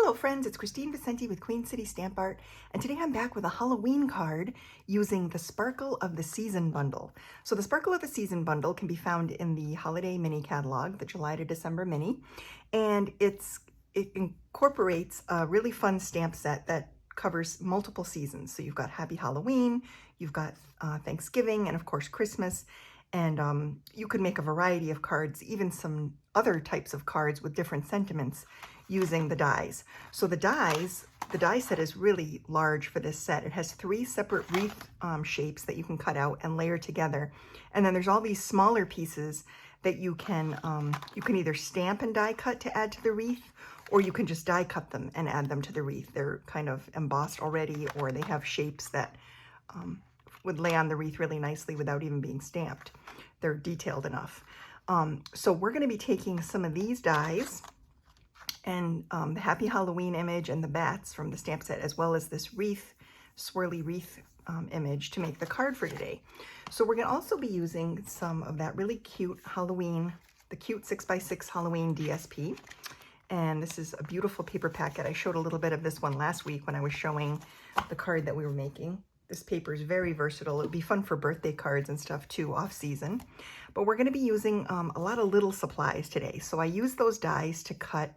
Hello friends, it's Kristine with Queen City Stamp Art, and today I'm back with a Halloween card using the Sparkle of the Season bundle. So the Sparkle of the Season bundle can be found in the Holiday Mini Catalog, the July to December Mini, and it incorporates a really fun stamp set that covers multiple seasons. So you've got Happy Halloween, you've got Thanksgiving, and of course Christmas, and you could make a variety of cards, even some other types of cards with different sentiments using the dies. So the die set is really large for this set. It has 3 separate wreath shapes that you can cut out and layer together. And then there's all these smaller pieces that you can either stamp and die cut to add to the wreath, or you can just die cut them and add them to the wreath. They're kind of embossed already, or they have shapes that would lay on the wreath really nicely without even being stamped. They're detailed enough. So we're going to be taking some of these dies and the Happy Halloween image and the bats from the stamp set, as well as this wreath, swirly wreath image to make the card for today. So we're going to also be using some of that really cute Halloween, the cute 6x6 Halloween DSP. And this is a beautiful paper packet. I showed a little bit of this one last week when I was showing the card that we were making. This paper is very versatile. It would be fun for birthday cards and stuff too, off season. But we're going to be using a lot of little supplies today. So I used those dies to cut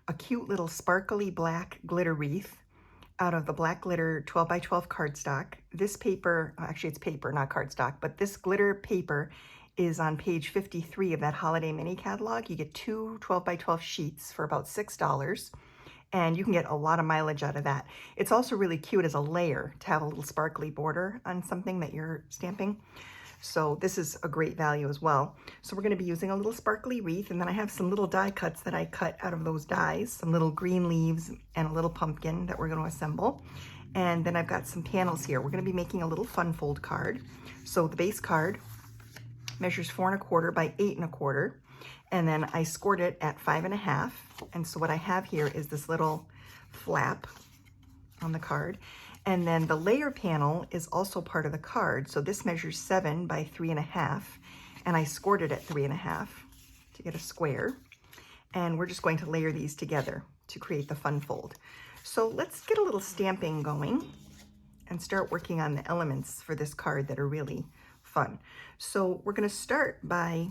a cute little sparkly black glitter wreath out of the black glitter 12x12 cardstock. This paper, actually it's paper, not cardstock, but this glitter paper is on page 53 of that Holiday Mini Catalog. You get 2 12x12 sheets for about $6, and you can get a lot of mileage out of that. It's also really cute as a layer to have a little sparkly border on something that you're stamping. So this is a great value as well. So we're going to be using a little sparkly wreath, and then I have some little die cuts that I cut out of those dies, some little green leaves and a little pumpkin that we're going to assemble. And then I've got some panels here. We're going to be making a little fun fold card. So the base card measures 4 1/4 by 8 1/4, and then I scored it at 5 1/2. And so what I have here is this little flap on the card. And then the layer panel is also part of the card. So this measures 7 by 3 1/2, and I scored it at 3 1/2 to get a square. And we're just going to layer these together to create the fun fold. So let's get a little stamping going and start working on the elements for this card that are really fun. So we're going to start by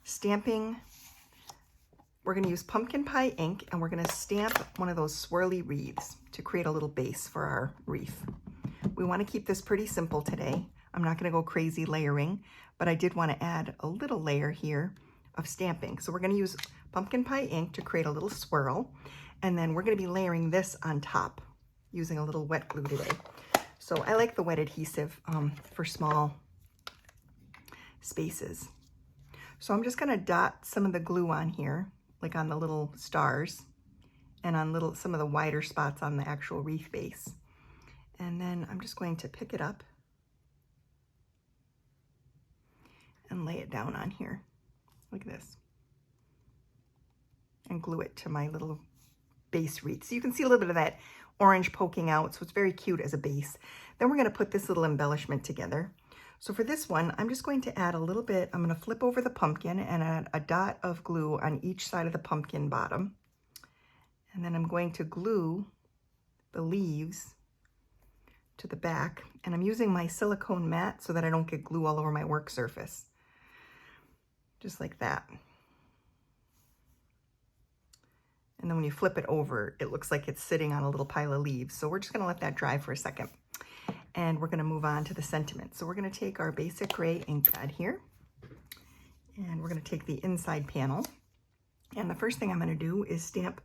stamping. We're going to use pumpkin pie ink, and we're going to stamp one of those swirly wreaths to create a little base for our wreath. We want to keep this pretty simple today. I'm not going to go crazy layering, but I did want to add a little layer here of stamping. So we're going to use pumpkin pie ink to create a little swirl, and then we're going to be layering this on top using a little wet glue today. So I like the wet adhesive for small spaces. So I'm just going to dot some of the glue on here, like on the little stars and on some of the wider spots on the actual wreath base. And then I'm just going to pick it up and lay it down on here like this and glue it to my little base wreath. So you can see a little bit of that orange poking out, so it's very cute as a base. Then we're going to put this little embellishment together. So for this one, I'm just going to add a little bit. I'm going to flip over the pumpkin and add a dot of glue on each side of the pumpkin bottom. And then I'm going to glue the leaves to the back. And I'm using my silicone mat so that I don't get glue all over my work surface. Just like that. And then when you flip it over, it looks like it's sitting on a little pile of leaves. So we're just going to let that dry for a second. And we're going to move on to the sentiment. So we're going to take our basic gray ink pad here, and we're going to take the inside panel. And the first thing I'm going to do is stamp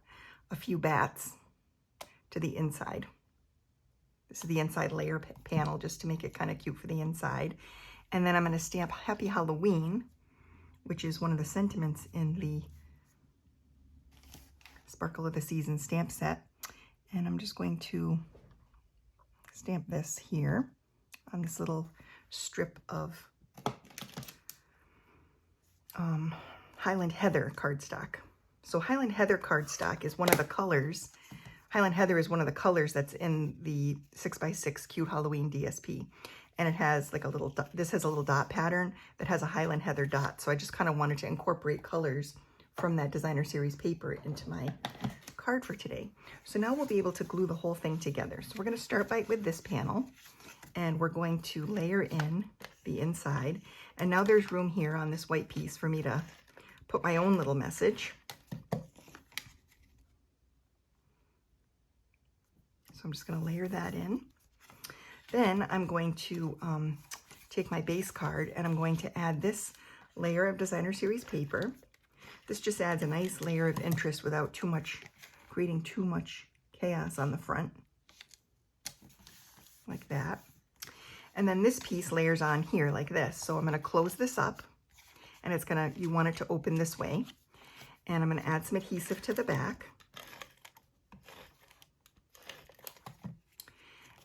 a few bats to the inside. This is the inside layer panel, just to make it kind of cute for the inside. And then I'm going to stamp Happy Halloween, which is one of the sentiments in the Sparkle of the Season stamp set. And I'm just going to stamp this here on this little strip of Highland Heather cardstock. So Highland Heather cardstock is one of the colors. Highland Heather is one of the colors that's in the 6x6 Cute Halloween DSP. And it has like a little, this has a little dot pattern that has a Highland Heather dot. So I just kind of wanted to incorporate colors from that designer series paper into my card for today. So now we'll be able to glue the whole thing together. So we're going to start with this panel, and we're going to layer in the inside. And now there's room here on this white piece for me to put my own little message. So I'm just going to layer that in. Then I'm going to take my base card and I'm going to add this layer of designer series paper. This just adds a nice layer of interest without creating too much chaos on the front, like that. And then this piece layers on here like this. So I'm going to close this up, and you want it to open this way. And I'm going to add some adhesive to the back.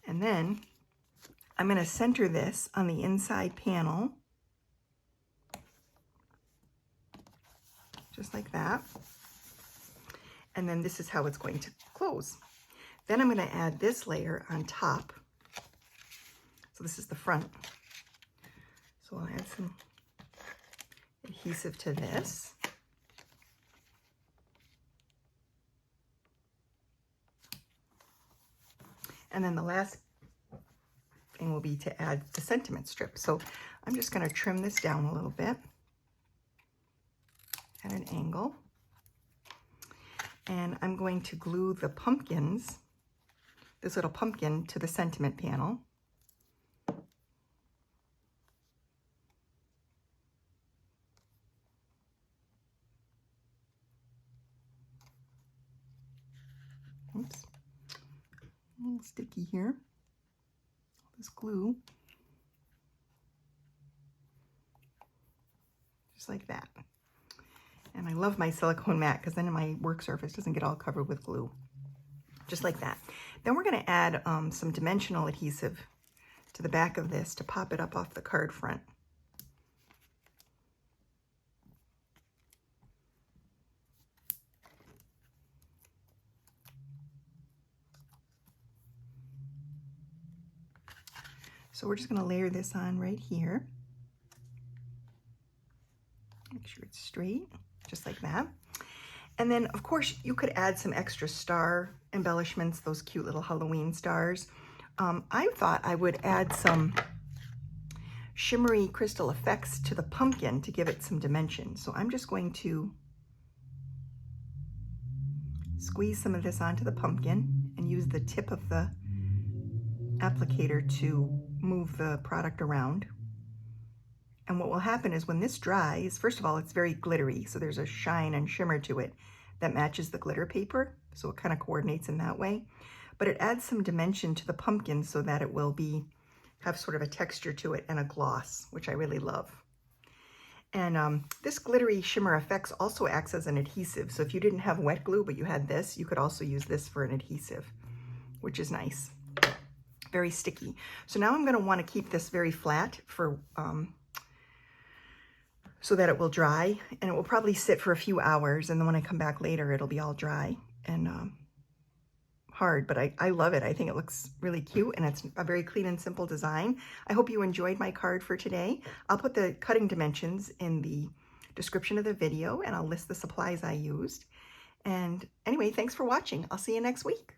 And then I'm going to center this on the inside panel, just like that. And then this is how it's going to close. Then I'm going to add this layer on top. So this is the front. So I'll add some adhesive to this. And then the last thing will be to add the sentiment strip. So I'm just going to trim this down a little bit at an angle. And I'm going to glue the pumpkins, this little pumpkin, to the sentiment panel. Oops. A little sticky here. This glue. Just like that. And I love my silicone mat because then my work surface doesn't get all covered with glue. Just like that. Then we're going to add some dimensional adhesive to the back of this to pop it up off the card front. So we're just going to layer this on right here. Make sure it's straight, just like that. And then, of course, you could add some extra star embellishments, those cute little Halloween stars. I thought I would add some shimmery crystal effects to the pumpkin to give it some dimension. So I'm just going to squeeze some of this onto the pumpkin and use the tip of the applicator to move the product around. And what will happen is when this dries, first of all, it's very glittery, so there's a shine and shimmer to it that matches the glitter paper, so it kind of coordinates in that way. But it adds some dimension to the pumpkin so that it will have sort of a texture to it and a gloss, which I really love. And this glittery shimmer effects also acts as an adhesive, so if you didn't have wet glue but you had this, you could also use this for an adhesive, which is nice. Very sticky. So now I'm going to want to keep this very flat for so that it will dry, and it will probably sit for a few hours, and then when I come back later it'll be all dry and hard, but I love it. I think it looks really cute, and it's a very clean and simple design. I hope you enjoyed my card for today. I'll put the cutting dimensions in the description of the video, and I'll list the supplies I used. And anyway, thanks for watching. I'll see you next week.